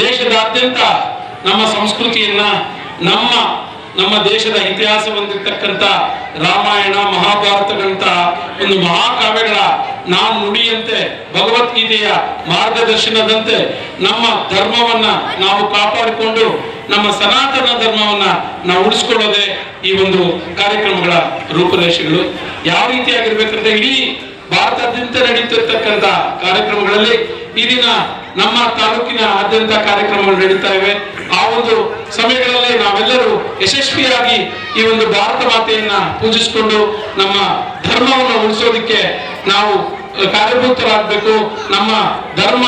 ದೇಶದಾದ್ಯಂತ ನಮ್ಮ ಸಂಸ್ಕೃತಿಯನ್ನ ನಮ್ಮ ದೇಶದ ಇತಿಹಾಸ ಹೊಂದಿರತಕ್ಕಂಥ ರಾಮಾಯಣ ಮಹಾಭಾರತಗಳಂತ ಒಂದು ಮಹಾಕಾವ್ಯಗಳ ನಾವು ನುಡಿಯಂತೆ ಭಗವದ್ಗೀತೆಯ ಮಾರ್ಗದರ್ಶನದಂತೆ ನಮ್ಮ ಧರ್ಮವನ್ನ ನಾವು ಕಾಪಾಡಿಕೊಂಡು ನಮ್ಮ ಸನಾತನ ಧರ್ಮವನ್ನ ನಾವು ಉಳಿಸ್ಕೊಳ್ಳೋದೇ ಈ ಒಂದು ಕಾರ್ಯಕ್ರಮಗಳ ರೂಪುರೇಷೆಗಳು. ಯಾವ ರೀತಿಯಾಗಿರ್ಬೇಕಂತ ಇಡೀ ಭಾರತಾದ್ಯಂತ ನಡೀತಿರ್ತಕ್ಕಂಥ ಕಾರ್ಯಕ್ರಮಗಳಲ್ಲಿ ಈ ದಿನ ನಮ್ಮ ತಾಲೂಕಿನ ಆದ್ಯಂತ ಕಾರ್ಯಕ್ರಮಗಳು ನಡೀತಾ ಇವೆ. ಆ ಒಂದು ಸಮಯಗಳಲ್ಲಿ ನಾವೆಲ್ಲರೂ ಯಶಸ್ವಿಯಾಗಿ ಈ ಒಂದು ಭಾರತ ಮಾತೆಯನ್ನ ಪೂಜಿಸಿಕೊಂಡು ನಮ್ಮ ಧರ್ಮವನ್ನು ಉಳಿಸೋದಿಕ್ಕೆ ನಾವು ಕಾರ್ಯಭೂತರಾಗಬೇಕು. ನಮ್ಮ ಧರ್ಮ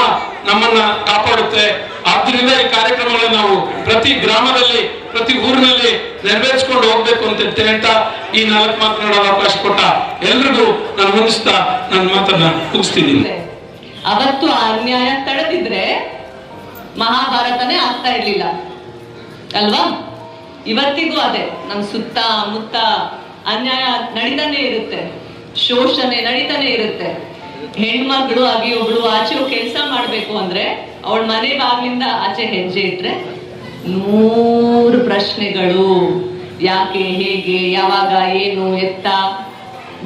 ನಮ್ಮನ್ನ ಕಾಪಾಡುತ್ತೆ. ಆದ್ದರಿಂದ ಈ ಕಾರ್ಯಕ್ರಮಗಳನ್ನು ನಾವು ಪ್ರತಿ ಗ್ರಾಮದಲ್ಲಿ ಪ್ರತಿ ಊರಿನಲ್ಲಿ ನೆರವೇರಿಸಿಕೊಂಡು ಹೋಗ್ಬೇಕು ಅಂತ ಹೇಳ್ತಾ ಈ 4 ಮಾತನಾಡಲು ಅವಕಾಶ ಕೊಟ್ಟ ಎಲ್ರಿಗೂ ನಾನು ವಂದಿಸ್ತಾ ನನ್ನ ಮಾತನ್ನ ಮುಗಿಸ್ತಿದ್ದೀನಿ. ಅವತ್ತು ಆ ಅನ್ಯಾಯ ತಡೆದಿದ್ರೆ ಮಹಾಭಾರತನೇ ಆಗ್ತಾ ಇರ್ಲಿಲ್ಲ ಅಲ್ವಾ? ಇವತ್ತಿಗೂ ಅದೇ ನಮ್ಮ ಸುತ್ತ ಮುತ್ತ ಅನ್ಯಾಯ ನಡೀತಾನೆ ಇರುತ್ತೆ, ಶೋಷಣೆ ನಡೀತಾನೆ ಇರುತ್ತೆ. ಹೆಣ್ಮಕ್ಳು ಆಗಿ ಒಬ್ಳು ಆಚೆ ಕೆಲಸ ಮಾಡ್ಬೇಕು ಅಂದ್ರೆ ಅವಳ ಮನೆ ಬಾಗಿಲಿಂದ ಆಚೆ ಹೆಜ್ಜೆ ಇಟ್ರೆ 100 ಪ್ರಶ್ನೆಗಳು. ಯಾಕೆ, ಹೇಗೆ, ಯಾವಾಗ, ಏನು, ಎತ್ತ,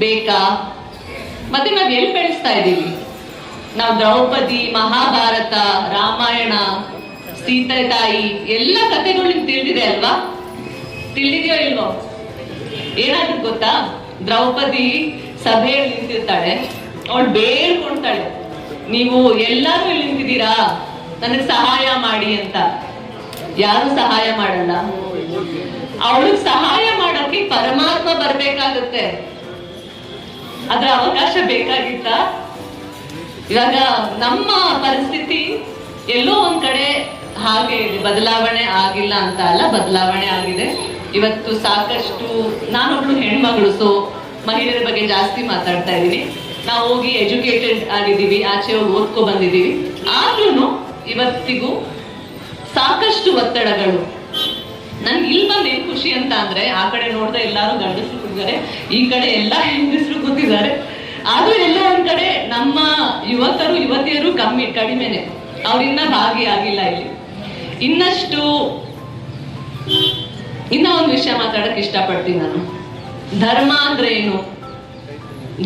ಬೇಕಾ? ಮತ್ತೆ ನಾವ್ ಎಲ್ಲಿ ಬೆಳೆಸ್ತಾ ಇದ್ದೀವಿ? ನಾವು ದ್ರೌಪದಿ, ಮಹಾಭಾರತ, ರಾಮಾಯಣ, ಸೀತೆ ತಾಯಿ ಎಲ್ಲ ಕಥೆಗಳು ನಿಮ್ಗೆ ತಿಳಿದಿದೆ ಅಲ್ವಾ? ತಿಳಿದಿದೆಯೋ ಇಲ್ವೋ? ಏನಾದ್ರು ಗೊತ್ತಾ? ದ್ರೌಪದಿ ಸಭೆಯಲ್ಲಿ ನಿಂತಿರ್ತಾಳೆ, ಅವಳು ಬೇಡ್ಕೊಳ್ತಾಳೆ, ನೀವು ಎಲ್ಲರೂ ಇಲ್ಲಿ ನಿಂತಿದ್ದೀರಾ, ನನಗೆ ಸಹಾಯ ಮಾಡಿ ಅಂತ. ಯಾರು ಸಹಾಯ ಮಾಡಲ್ಲ. ಅವಳಿಗೆ ಸಹಾಯ ಮಾಡೋಕೆ ಪರಮಾತ್ಮ ಬರ್ಬೇಕಾಗುತ್ತೆ. ಅದ್ರ ಅವಕಾಶ ಬೇಕಾಗಿತ್ತ? ಇವಾಗ ನಮ್ಮ ಪರಿಸ್ಥಿತಿ ಎಲ್ಲೋ ಒಂದ್ ಕಡೆ ಹಾಗೆ ಇದೆ. ಬದಲಾವಣೆ ಆಗಿಲ್ಲ ಅಂತ ಅಲ್ಲ, ಬದಲಾವಣೆ ಆಗಿದೆ. ಇವತ್ತು ಸಾಕಷ್ಟು, ನಾನೊಬ್ಳು ಹೆಣ್ಮಗಳು, ಸೊ ಮಹಿಳೆಯರ ಬಗ್ಗೆ ಜಾಸ್ತಿ ಮಾತಾಡ್ತಾ ಇದ್ದೀನಿ. ನಾವು ಹೋಗಿ ಎಜುಕೇಟೆಡ್ ಆಗಿದ್ದೀವಿ, ಆಚೆ ಹೋಗಿ ಓದ್ಕೊ ಬಂದಿದ್ದೀವಿ. ಆದ್ರೂ ಇವತ್ತಿಗೂ ಸಾಕಷ್ಟು ಒತ್ತಡಗಳು. ನನ್ಗೆ ಇಲ್ಲಿ ಬಂದು ಏನ್ ಖುಷಿ ಅಂತ ಅಂದ್ರೆ, ಆ ಕಡೆ ನೋಡ್ದೆ ಎಲ್ಲಾರು ಗಂಡಸರು ಕೂತಿದ್ದಾರೆ, ಈ ಕಡೆ ಎಲ್ಲ ಹೆಂಗಸರು ಕೂತಿದ್ದಾರೆ. ಆದ್ರೂ ಎಲ್ಲ ಒಂದ್ ಕಡೆ ನಮ್ಮ ಯುವಕರು ಯುವತಿಯರು ಕಡಿಮೆನೆ, ಅವ್ರಿನ್ನ ಭಾಗಿಯಾಗಿಲ್ಲ ಇಲ್ಲಿ. ಇನ್ನ ಒಂದು ವಿಷಯ ಮಾತಾಡಕ್ ಇಷ್ಟಪಡ್ತೀನಿ ನಾನು. ಧರ್ಮ ಅಂದ್ರೆ ಏನು?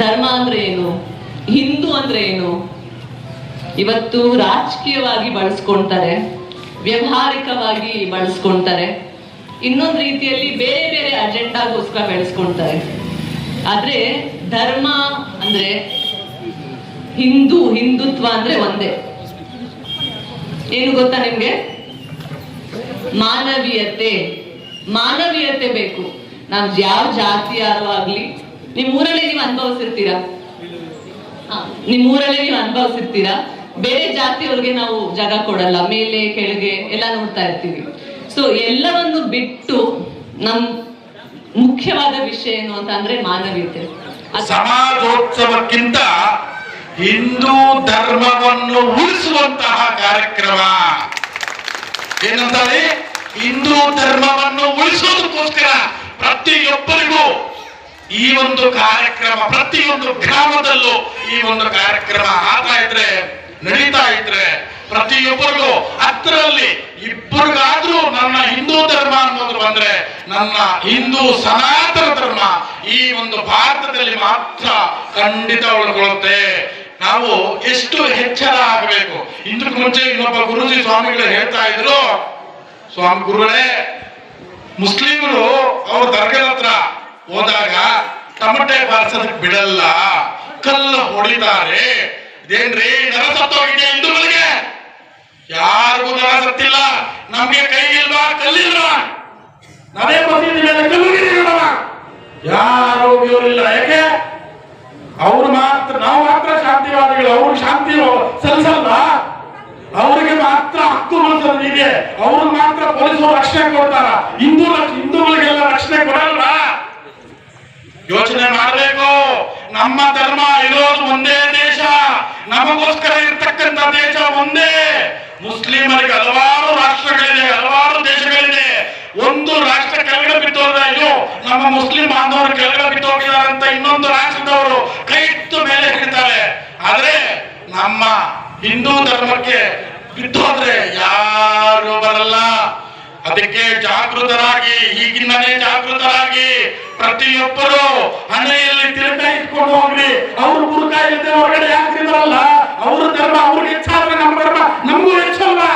ಧರ್ಮ ಅಂದ್ರೆ ಏನು? ಹಿಂದೂ ಅಂದ್ರೆ ಏನು? ಇವತ್ತು ರಾಜಕೀಯವಾಗಿ ಬಳಸ್ಕೊಂತಾರೆ, ವ್ಯವಹಾರಿಕವಾಗಿ ಬಳಸ್ಕೊಂತಾರೆ, ಇನ್ನೊಂದು ರೀತಿಯಲ್ಲಿ ಬೇರೆ ಬೇರೆ ಅಜೆಂಡಾಗೋಸ್ಕರ ಬೆಳೆಸ್ಕೊಂತಾರೆ. ಆದ್ರೆ ಧರ್ಮ ಅಂದ್ರೆ ಹಿಂದುತ್ವ ಅಂದ್ರೆ ಒಂದೇ. ಏನು ಗೊತ್ತಾ ನಿಮ್ಗೆ? ಮಾನವೀಯತೆ ಬೇಕು. ನಾವ್ ಯಾವ ಜಾತಿ ಯಾರು ಆಗ್ಲಿ, ನಿಮ್ಮೂರಲ್ಲೇ ನೀವು ಅನುಭವಿಸಿರ್ತೀರಾ, ಬೇರೆ ಜಾತಿಯವ್ರಿಗೆ ನಾವು ಜಾಗ ಕೊಡಲ್ಲ, ಮೇಲೆ ಕೆಳಗೆ ಎಲ್ಲ ನೋಡ್ತಾ ಇರ್ತೀವಿ. ಸೊ ಎಲ್ಲವನ್ನು ಬಿಟ್ಟು ನಮ್ ಮುಖ್ಯವಾದ ವಿಷಯ ಏನು ಅಂತ ಅಂದ್ರೆ ಮಾನವೀಯತೆ. ಸಮಾಜೋತ್ಸವಕ್ಕಿಂತ ಹಿಂದೂ ಧರ್ಮವನ್ನು ಉಳಿಸುವಂತಹ ಕಾರ್ಯಕ್ರಮ ಏನಂತಾರೆ? ಹಿಂದೂ ಧರ್ಮವನ್ನು ಉಳಿಸೋದಕ್ಕೋಸ್ಕರ ಪ್ರತಿಯೊಬ್ಬರಿಗೂ ಈ ಒಂದು ಕಾರ್ಯಕ್ರಮ, ಪ್ರತಿಯೊಂದು ಗ್ರಾಮದಲ್ಲೂ ಈ ಒಂದು ಕಾರ್ಯಕ್ರಮ ಆಗ್ತಾ ಇದ್ರೆ, ನಡೀತಾ ಇದ್ರೆ, ಪ್ರತಿಯೊಬ್ಬರಿಗೂ ಅದರಲ್ಲಿ ಇಬ್ಬರಿಗಾದ್ರೂ ನನ್ನ ಹಿಂದೂ ಧರ್ಮ ಅನ್ನೋದು ಬಂದ್ರೆ, ನನ್ನ ಹಿಂದೂ ಸನಾತನ ಧರ್ಮ ಈ ಒಂದು ಭಾರತದಲ್ಲಿ ಮಾತ್ರ ಖಂಡಿತ ಉಳ್ಕೊಳ್ಳುತ್ತೆ. ನಾವು ಎಷ್ಟು ಎಚ್ಚರ ಆಗಬೇಕು. ಇದಕ್ಕೆ ಮುಂಚೆ ಇನ್ನೊಬ್ಬ ಗುರುಜಿ ಸ್ವಾಮಿಗಳು ಹೇಳ್ತಾ ಇದ್ರು, ಸ್ವಾಮಿ ಗುರುಗಳೇ, ಮುಸ್ಲಿಮರು ಅವ್ರ ದರ್ಗದ ಹತ್ರ ಹೋದಾಗ ಟಮಟೆ ಬಾರಿಸೋದಕ್ಕೆ ಬಿಡಲ್ಲ, ಕಲ್ಲು ಹೊಡಿತಾರೆ. ಇದೇನ್ರಿ ನರ ಸತ್ತೋಗಿದೆ ಹಿಂದೂಗಳಿಗೆ? ಯಾರಿಗೂ ನರ ಸತ್ತಿಲ್ಲ. ನಮ್ಗೆ ಕೈಗಿಲ್ವಾ, ಕಲ್ಲಿಲ್ವಾ? ನಾವೇ ಮಸೀದಿ ಮೇಲೆ ಕಲ್ಲುಗಿರಿಲ್ವ? ಯಾರು ಇವರಿಲ್ಲ. ಯಾಕೆ? ಅವ್ರು ಮಾತ್ರ, ನಾವು ಮಾತ್ರ ಶಾಂತಿವಾದಿಗಳು, ಅವ್ರು ಶಾಂತಿ ಸಲ್ಲಿಸಲ್ಲ. ಅವ್ರಿಗೆ ಮಾತ್ರ ಹಕ್ಕುಗಳು ಇದೆ, ಅವ್ರಿಗೆ ಮಾತ್ರ ಪೊಲೀಸರು ರಕ್ಷಣೆ ಕೊಡ್ತಾರ. ಹಿಂದೂಗಳಿಗೆಲ್ಲ ರಕ್ಷಣೆ ಕೊಡಲ್ಲ. ಯೋಚನೆ ಮಾಡಬೇಕು. ನಮ್ಮ ಧರ್ಮ ಇರೋದು ಒಂದೇ ದೇಶ, ನಮಗೋಸ್ಕರ ಇರ್ತಕ್ಕಂಥ ದೇಶ ಒಂದೇ. ಮುಸ್ಲಿಮರಿಗೆ ಹಲವಾರು ರಾಷ್ಟ್ರಗಳಿದೆ, ಹಲವಾರು ದೇಶಗಳಿದೆ. ಒಂದು ರಾಷ್ಟ್ರ ಕೆಳಗಡೆ ಬಿತ್ತೋದ್ರೆ, ಅಯ್ಯೋ ನಮ್ಮ ಮುಸ್ಲಿಂ ಬಾಂಧವರು ಕೆಳಗಡೆ ಬಿತ್ತೋಗಿದ್ದಾರೆ ಅಂತ ಇನ್ನೊಂದು ರಾಷ್ಟ್ರದವರು ಕೈ ಇಟ್ಟು ಮೇಲೆ ಹಿಡಿತಾರೆ. ಆದ್ರೆ ನಮ್ಮ ಹಿಂದೂ ಧರ್ಮಕ್ಕೆ ಬಿತ್ತೋದ್ರೆ ಯಾರು ಅದಕ್ಕೆ ಜಾಗೃತರಾಗಿ, ಈಗಿಂದಲೇ ಜಾಗೃತರಾಗಿ ಪ್ರತಿಯೊಬ್ಬರು ಹಣೆಯಲ್ಲಿ ತಿರುಗ ಇಟ್ಕೊಂಡು ಹೋಗ್ಲಿ. ಅವ್ರು ಬುರ್ಕ ಇಲ್ಲದೆ ಹೊರಗಡೆ ಯಾಕಿದ್ರಲ್ಲ, ಅವ್ರ ಧರ್ಮ ಅವ್ರಿಗೆ ಹೆಚ್ಚಾದ್ರೆ ನಮ್ಮ ಧರ್ಮ ನಮಗೂ ಹೆಚ್ಚಲ್ವಾ?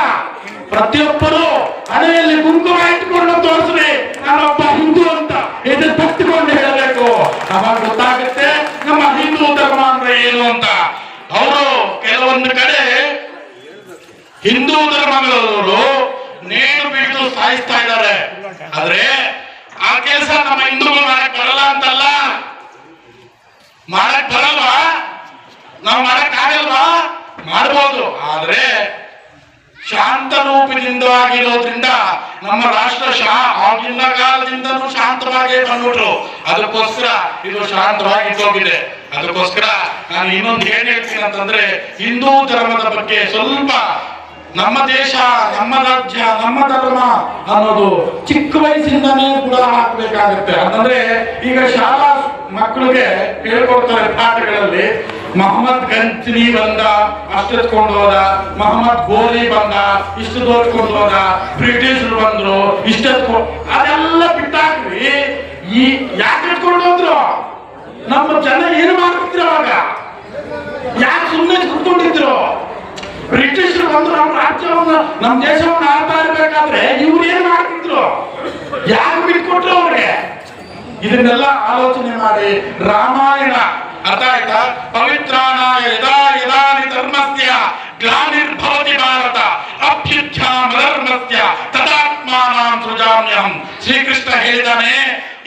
ಪ್ರತಿಯೊಬ್ಬರು ಹಣೆಯಲ್ಲಿ ಕುಂಕುಮ ಇಟ್ಕೊಂಡು ತೋರಿಸ್ರಿ ನಾನೊಬ್ಬ ಹಿಂದೂ ಅಂತ ಇದು ತಪ್ಪಿಕೊಂಡು ಹೇಳಬೇಕು. ಅವಾಗ ಗೊತ್ತಾಗುತ್ತೆ ನಮ್ಮ ಹಿಂದೂ ಧರ್ಮ ಅಂದ್ರೆ ಏನು ಅಂತ. ಅವರು ಕೆಲವೊಂದು ಕಡೆ ಹಿಂದೂ ಧರ್ಮಗಳವರು ನೇಣು ಬಿಟ್ಟು ಸಾಯಿಸ್ತಾ ಇದ್ದಾರೆ. ಆದ್ರೆ ಆ ಕೆಲಸ ನಮ್ಮ ಹಿಂದೂಗಳು ಮಾಡಕ್ ಬರಲ್ಲ ಅಂತಲ್ಲ, ಮಾಡಕ್ ಬರಲ್ವಾ? ನಾವು ಮಾಡಕ್ ಆಗಲ್ವಾ? ಮಾಡ್ಬೋದು. ಆದ್ರೆ ಶಾಂತ ರೂಪದಿಂದ ಆಗಿರೋದ್ರಿಂದ ನಮ್ಮ ರಾಷ್ಟ್ರ ಆಗಿನ ಕಾಲದಿಂದನೂ ಶಾಂತವಾಗಿ ಬಂದ್ಬಿಟ್ರು. ಅದಕ್ಕೋಸ್ಕರ ಇದು ಶಾಂತವಾಗಿ ಹೋಗಿದೆ. ಅದಕ್ಕೋಸ್ಕರ ನಾನು ಇನ್ನೊಂದು ಏನ್ ಹೇಳ್ತೀನಿ ಅಂತಂದ್ರೆ, ಹಿಂದೂ ಧರ್ಮದ ಬಗ್ಗೆ ಸ್ವಲ್ಪ ನಮ್ಮ ದೇಶ, ನಮ್ಮ ರಾಜ್ಯ, ನಮ್ಮ ಧರ್ಮ ಅನ್ನೋದು ಚಿಕ್ಕ ವಯಸ್ಸಿಂದಾನೇ ಕೂಡ ಹಾಕ್ಬೇಕಾಗುತ್ತೆ. ಅಂತಂದ್ರೆ ಈಗ ಶಾಲಾ ಮಕ್ಕಳಿಗೆ ಹೇಳ್ಕೊಡ್ತಾರೆ ಪಾಠಗಳಲ್ಲಿ, ಮೊಹಮ್ಮದ್ ಗಂಜ್ನಿ ಬಂದ ಅಷ್ಟೆತ್ಕೊಂಡು ಹೋದ, ಮೊಹಮ್ಮದ್ ಗೋರಿ ಬಂದ ಇಷ್ಟು ದೋಚ್ಕೊಂಡು ಹೋದ, ಬ್ರಿಟಿಷರು ಬಂದ್ರು ಇಷ್ಟೆತ್ಕೊಂಡು, ಅದೆಲ್ಲ ಬಿಟ್ಟಾಕ್ರಿ. ಈ ಯಾಕೆ ಎತ್ಕೊಂಡು ಹೋದ್ರು? ನಮ್ಮ ಜನ ಏನು ಮಾಡ್ತಿದ್ರು ಅವಾಗ? ಯಾಕೆ ಸುಮ್ಮನೆ ಕುತ್ಕೊಂಡಿದ್ರು? ಬ್ರಿಟಿಷರು ಬಂದ್ರು ನಮ್ಮ ರಾಜ್ಯವನ್ನ, ನಮ್ಮ ದೇಶವನ್ನ ಆಳ್ತಾ ಇರ್ಬೇಕಾದ್ರೆ ಇವ್ರು ಏನ್ ಮಾಡ್ತಿದ್ರು? ಯಾಕೆ ಬಿಟ್ಕೊಟ್ರು ಅವ್ರಿಗೆ? ಇದನ್ನೆಲ್ಲ ಆಲೋಚನೆ ಮಾಡಿ ರಾಮಾಯಣ ಅರ್ಥ ಆಯ್ತಾ? ಪವಿತ್ರಾಣಾಯ ಯದಾ ಯದಾನಿ ಧರ್ಮಸ್ಯ ಗ್ಲಾನಿರ್ಭವತಿ ಭಾರತ ಅಭ್ಯುತ್ಥಾನಧರ್ಮಸ್ಯ ತದಾತ್ಮಾನಾಂ ಸೃಜಾಮ್ಯಹಂ. ಶ್ರೀಕೃಷ್ಣ ಹೇಳಿದಾನೆ,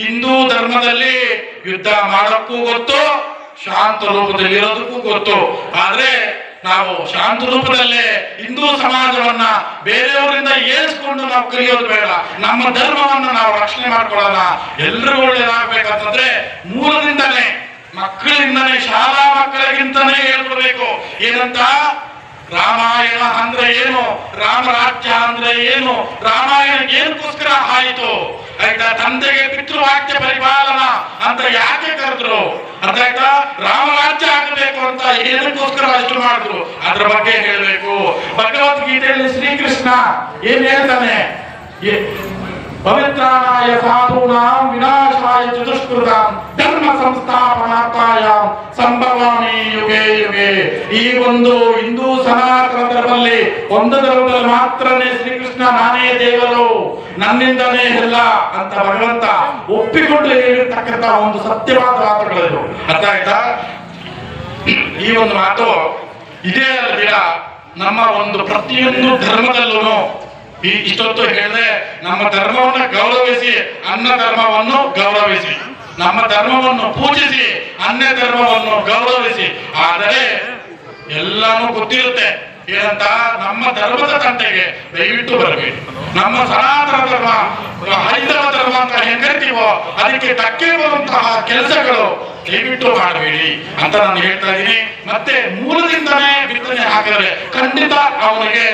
ಹಿಂದೂ ಧರ್ಮದಲ್ಲಿ ಯುದ್ಧ ಮಾಡೋಕ್ಕೂ ಗೊತ್ತು, ಶಾಂತ ರೂಪದಲ್ಲಿ ಇರೋದಕ್ಕೂ ಗೊತ್ತು. ಆದ್ರೆ ನಾವು ಶಾಂತ ರೂಪದಲ್ಲೇ ಹಿಂದೂ ಸಮಾಜವನ್ನ ಬೇರೆಯವರಿಂದ ಏರಿಸ್ಕೊಂಡು ನಾವು ಕಲಿಯೋದು ಬೇಡ. ನಮ್ಮ ಧರ್ಮವನ್ನ ನಾವು ರಕ್ಷಣೆ ಮಾಡ್ಕೊಳ್ಳೋಣ. ಎಲ್ರಿಗೂ ಒಳ್ಳೇದಾಗ್ಬೇಕಂತಂದ್ರೆ ಮೂಲದಿಂದನೇ, ಮಕ್ಕಳಿಂದನೇ, ಶಾಲಾ ಮಕ್ಕಳಿಗಿಂತನೇ ಹೇಳ್ಕೊಡ್ಬೇಕು. ಏನಂತ? ರಾಮಾಯಣ ಅಂದ್ರೆ ಏನು, ರಾಮರಾಜ್ಯ ಅಂದ್ರೆ ಏನು, ರಾಮಾಯಣ ಏನಕ್ಕೋಸ್ಕರ ಆಯಿತು ಆಯ್ತಾ? ತಂದೆಗೆ ಪಿತೃವಾಕ್ಯ ಪರಿಪಾಲನ ಅಂತ ಯಾಕೆ ಕರೆದ್ರು ಅರ್ಥ ಆಯ್ತಾ? ರಾಮರಾಜ್ಯ ಆಗಬೇಕು ಅಂತ ಏನಕ್ಕೋಸ್ಕರ ಅಷ್ಟು ಮಾಡಿದ್ರು ಅದ್ರ ಬಗ್ಗೆ ಹೇಳ್ಬೇಕು. ಭಗವದ್ಗೀತೆಯಲ್ಲಿ ಶ್ರೀಕೃಷ್ಣ ಏನ್ ಹೇಳ್ತಾನೆ? ಪವಿತ್ರಾಣಾಯ ಸಾಧೂನಾಂ ವಿನಾಶಾಯ ಚತುಷ್ಕೃತಾಂ ಧರ್ಮ ಸಂಸ್ಥಾಪನಾರ್ಥಾಯ ಸಂಭವಾಮಿ ಯುಗೆ ಯುಗೆ. ಈ ಒಂದು ಹಿಂದೂ ಸನಾತನ ಧರ್ಮದಲ್ಲಿ ಒಂದು ಧರ್ಮದಲ್ಲಿ ಮಾತ್ರನೇ ಶ್ರೀಕೃಷ್ಣ ನಾನೇ ದೇವರು, ನನ್ನಿಂದನೇ ಎಲ್ಲ ಅಂತ ಭಗವಂತ ಒಪ್ಪಿಕೊಂಡು ಹೇಳಿರ್ತಕ್ಕಂಥ ಒಂದು ಸತ್ಯವಾದ ಮಾತುಗಳಿದು. ಅರ್ಥ ಆಯ್ತಾ? ಈ ಒಂದು ಮಾತು ಇದೇ ಅಲ್ಲ, ನಮ್ಮ ಒಂದು ಪ್ರತಿಯೊಂದು ಧರ್ಮದಲ್ಲೂ ಇಷ್ಟೊತ್ತು ಹೇಳಿದ್ರೆ, ನಮ್ಮ ಧರ್ಮವನ್ನು ಗೌರವಿಸಿ, ಅನ್ನ ಧರ್ಮವನ್ನು ಗೌರವಿಸಿ, ನಮ್ಮ ಧರ್ಮವನ್ನು ಪೂಜಿಸಿ, ಅನ್ಯ ಧರ್ಮವನ್ನು ಗೌರವಿಸಿ. ಆದರೆ ಎಲ್ಲಾನು ಗೊತ್ತಿರುತ್ತೆ ಏನಂತ? ನಮ್ಮ ಧರ್ಮದ ತಂಟೆಗೆ ದಯವಿಟ್ಟು ಬರಬೇಡಿ. ನಮ್ಮ ಸನಾತನ ಧರ್ಮ, ಹೈಂದವ ಧರ್ಮ ಅಂತ ಹೆಂಗ್ ಕರಿತೀವೋ ಅದಕ್ಕೆ ಧಕ್ಕೆ ಬರುವಂತಹ ಕೆಲಸಗಳು ದಯವಿಟ್ಟು ಮಾಡಬೇಡಿ ಅಂತ ನಾನು ಹೇಳ್ತಾ ಇದ್ದೀನಿ. ಮತ್ತೆ ಮೂಲದಿಂದನೇ ಬಿತ್ತನೆ ಹಾಕಿದರೆ ಖಂಡಿತ ಅವನಿಗೆ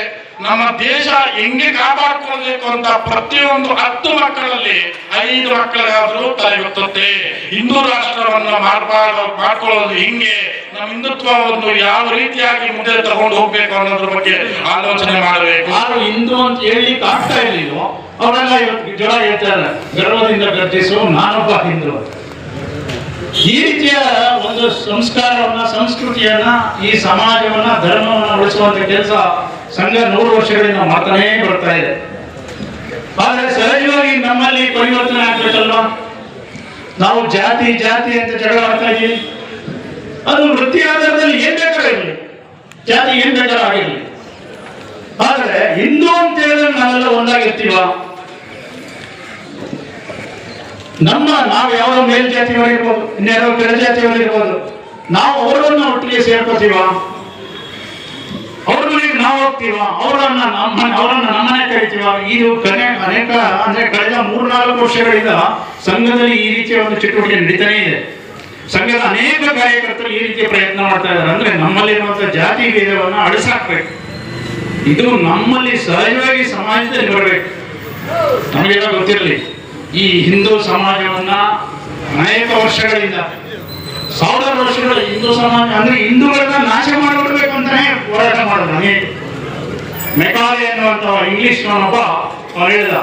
ನಮ್ಮ ದೇಶ ಹೆಂಗೆ ಕಾಪಾಡ್ಕೊಳ್ಬೇಕು ಅಂತ ಪ್ರತಿಯೊಂದು 10 ಮಕ್ಕಳಲ್ಲಿ 5 ಮಕ್ಕಳಿಗಾದ್ರೂ ತಲೆ ಗೊತ್ತುತ್ತೆ. ಹಿಂದೂ ರಾಷ್ಟ್ರವನ್ನ ಮಾಡ್ಕೊಳ್ಳೋದು ಹಿಂಗೆ, ನಮ್ಮ ಹಿಂದುತ್ವವನ್ನು ಯಾವ ರೀತಿಯಾಗಿ ಮುಂದೆ ತಗೊಂಡು ಹೋಗ್ಬೇಕು ಅನ್ನೋದ್ರ ಬಗ್ಗೆ ಆಲೋಚನೆ ಮಾಡಬೇಕು. ಯಾರು ಹಿಂದೂ ಅಂತ ಹೇಳಲಿಕ್ಕೆ ಆಗ್ತಾ ಇರ್ಲಿಲ್ಲ ಅವರೆಲ್ಲ ಇವತ್ತು ಜನ ಹೇಳ್ತಾರೆ, ಗರ್ವದಿಂದ ಗರ್ಜಿಸು ನಾನೊಬ್ಬ ಹಿಂದೂ. ಈ ರೀತಿಯ ಒಂದು ಸಂಸ್ಕಾರವನ್ನ, ಸಂಸ್ಕೃತಿಯನ್ನ, ಈ ಸಮಾಜವನ್ನ, ಧರ್ಮವನ್ನ ಉಳಿಸುವಂತ ಕೆಲಸ ಸಂಘ 100 ವರ್ಷಗಳಿಂದ ಮಾಡ್ತಾನೇ ಬರ್ತಾ ಇದೆ. ಆದ್ರೆ ಸಹಜವಾಗಿ ನಮ್ಮಲ್ಲಿ ಪರಿವರ್ತನೆ ಆಗ್ಬೇಕಲ್ವಾ? ನಾವು ಜಾತಿ ಜಾತಿ ಅಂತ ಜಗಳ ಆಡ್ತಾ ಇದ್ದೀವಿ. ಅದು ವೃತ್ತಿ ಆಧಾರದಲ್ಲಿ ಏನ್ ಬೇಕಾಗಿರ್ಲಿ, ಜಾತಿ ಏನ್ ಬೇಕಾಗಿರ್ಲಿ. ಆದ್ರೆ ಹಿಂದೂ ಅಂತ ಹೇಳಿದ್ರೆ ನಾವೆಲ್ಲ ಒಂದಾಗಿರ್ತೀವ? ನಾವು ಯಾವ ಮೇಲ್ಜಾತಿಯವರಿರ್ಬೋದು, ಇನ್ಯಾರೋ ಕೆಳಜಾತಿಯವರಿರ್ಬೋದು, ನಾವು ಅವರನ್ನ ಒಟ್ಟಿಗೆ ಸೇರ್ಕೋತೀವ? ಅವ್ರ ಮನೆಗೆ ನಾವು ಹೋಗ್ತೀವ? ಅವರನ್ನ ನಮ್ಮನೆ ಕರಿತೀವ? ಇದು ಅನೇಕ ಅಂದ್ರೆ ಕಳೆದ 3-4 ವರ್ಷಗಳಿಂದ ಸಂಘದಲ್ಲಿ ಈ ರೀತಿಯ ಒಂದು ಚಟುವಟಿಕೆ ನಡೀತಾನೆ ಇದೆ. ಸಂಘದ ಅನೇಕ ಕಾರ್ಯಕರ್ತರು ಈ ರೀತಿಯ ಪ್ರಯತ್ನ ಮಾಡ್ತಾ ಇದ್ದಾರೆ. ಅಂದ್ರೆ ನಮ್ಮಲ್ಲಿರುವಂತಹ ಜಾತಿ ಭೇದವನ್ನ ಅಳಿಸಾಕ್ಬೇಕು. ಇದು ನಮ್ಮಲ್ಲಿ ಸಹಜವಾಗಿ ಸಮಾಜದಲ್ಲಿ ಬರಬೇಕು. ನಮಗೆಲ್ಲ ಗೊತ್ತಿರಲಿ, ಈ ಹಿಂದೂ ಸಮಾಜವನ್ನ ಅನೇಕ ವರ್ಷಗಳಿಂದ, 1000 ವರ್ಷಗಳ ಹಿಂದೂ ಸಮಾಜ ಅಂದ್ರೆ ಹಿಂದೂಗಳನ್ನ ನಾಶ ಮಾಡಿಬಿಡ್ಬೇಕು ಅಂತಾನೆ ಹೋರಾಟ ಮಾಡೋದು. ಮೆಕಾಲೆ ಅನ್ನುವಂತ ಇಂಗ್ಲಿಷ್ ಒಬ್ಬ ಹೇಳಿದ,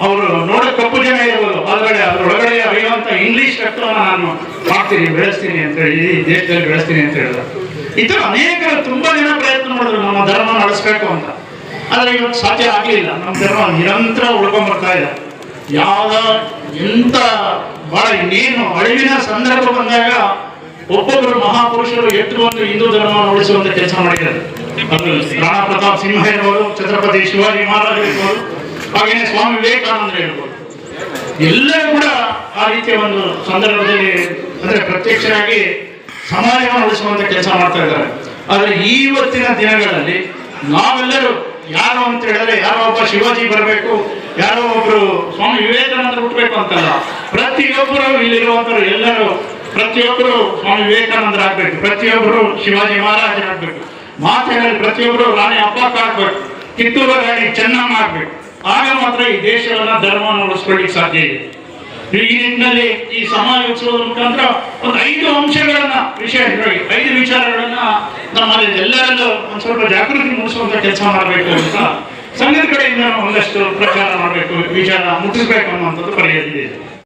ಅವರು ನೋಡೋ ಕಪ್ಪು ಜನ ಇರ್ಬೋದು, ಅದರೊಳಗಡೆ ಅರಿಯುವಂತ ಇಂಗ್ಲಿಷ್ ತತ್ವವನ್ನು ನಾನು ಮಾಡ್ತೀನಿ, ಬೆಳೆಸ್ತೀನಿ ಅಂತ ಹೇಳಿ, ಈ ದೇಶದಲ್ಲಿ ಬೆಳೆಸ್ತೀನಿ ಅಂತ ಹೇಳಿದ್ರು. ಈ ಥರ ಅನೇಕರು ತುಂಬಾ ಜನ ಪ್ರಯತ್ನ ಮಾಡಿದ್ರು ನಮ್ಮ ಧರ್ಮ ನಡೆಸಬೇಕು ಅಂತ. ಆದರೆ ಇವತ್ತು ಸಾಧ್ಯ ಆಗಲಿಲ್ಲ. ನಮ್ಮ ಧರ್ಮ ನಿರಂತರ ಉಳ್ಕೊಂಡ್ ಬರ್ತಾ ಇದೆ. ಯಾವ ಎಂತ ಬಹಳ ಇನ್ನೇನು ಅಳಿವಿನ ಸಂದರ್ಭ ಬಂದಾಗ ಒಬ್ಬೊಬ್ಬರು ಮಹಾಪುರುಷರು ಎದ್ದು ಬಂದು ಹಿಂದೂ ಧರ್ಮವನ್ನು ಉಳಿಸುವಂತ ಕೆಲಸ ಮಾಡಿದ್ದಾರೆ. ಅದು ರಾಣಾ ಪ್ರತಾಪ್ ಸಿಂಹ ಇರ್ಬೋದು, ಛತ್ರಪತಿ ಶಿವಾಜಿ ಮಹಾರಾಜ್ ಇರ್ಬೋದು, ಹಾಗೇನೆ ಸ್ವಾಮಿ ವಿವೇಕಾನಂದ ಇರ್ಬೋದು. ಎಲ್ಲರೂ ಕೂಡ ಆ ರೀತಿಯ ಒಂದು ಸಂದರ್ಭದಲ್ಲಿ ಅಂದ್ರೆ ಪ್ರತ್ಯಕ್ಷರಾಗಿ ಸಮಾಜವನ್ನು ಉಳಿಸುವಂತ ಕೆಲಸ ಮಾಡ್ತಾ ಇದ್ದಾರೆ. ಆದ್ರೆ ಇವತ್ತಿನ ದಿನಗಳಲ್ಲಿ ನಾವೆಲ್ಲರೂ ಯಾರು ಅಂತ ಹೇಳಿದ್ರೆ ಯಾರೋ ಒಬ್ಬ ಶಿವಾಜಿ ಬರಬೇಕು, ಯಾರೋ ಒಬ್ರು ಸ್ವಾಮಿ ವಿವೇಕಾನಂದ ಹುಟ್ಟಬೇಕು ಅಂತಲ್ಲ. ಪ್ರತಿಯೊಬ್ಬರು ಇಲ್ಲಿರುವಂತರು ಎಲ್ಲರೂ ಪ್ರತಿಯೊಬ್ಬರು ಸ್ವಾಮಿ ವಿವೇಕಾನಂದರಾಗಬೇಕು, ಪ್ರತಿಯೊಬ್ಬರು ಶಿವಾಜಿ ಮಹಾರಾಜರಾಗಬೇಕು, ಮಾತೆಗಳಲ್ಲಿ ಪ್ರತಿಯೊಬ್ಬರು ರಾಣಿ ಅಬ್ಬಕ್ಕ ಆಗ್ಬೇಕು, ಕಿತ್ತೂರು ರಾಣಿ ಚೆನ್ನಮ್ಮ ಆಗ್ಬೇಕು. ಆಗ ಮಾತ್ರ ಈ ದೇಶವನ್ನ ಧರ್ಮವನ್ನು ಉಳಿಸ್ಕೊಳ್ಳಿಕ್ಕೆ ಸಾಧ್ಯ ಇದೆ. ಈ ನಿಟ್ಟಿನಲ್ಲಿ ಈ ಸಮಾಜ ಉತ್ಸವದ ಮುಖಾಂತರ ಒಂದು 5 ಅಂಶಗಳನ್ನ ಐದು ವಿಚಾರಗಳನ್ನ ನಮ್ಮಲ್ಲಿ ಎಲ್ಲರಲ್ಲೂ ಒಂದು ಸ್ವಲ್ಪ ಜಾಗೃತಿ ಮೂಡಿಸುವಂತ ಕೆಲಸ ಮಾಡಬೇಕು ಅಂತ ಸಂಘದ ಕಡೆಯಿಂದ ಒಂದಷ್ಟು ಪ್ರಚಾರ ಮಾಡಬೇಕು, ವಿಚಾರ ಮುಟ್ಟಿಸ್ಬೇಕು ಅನ್ನುವಂಥದ್ದು ಪರಿಗಣಿಸಿದೆ.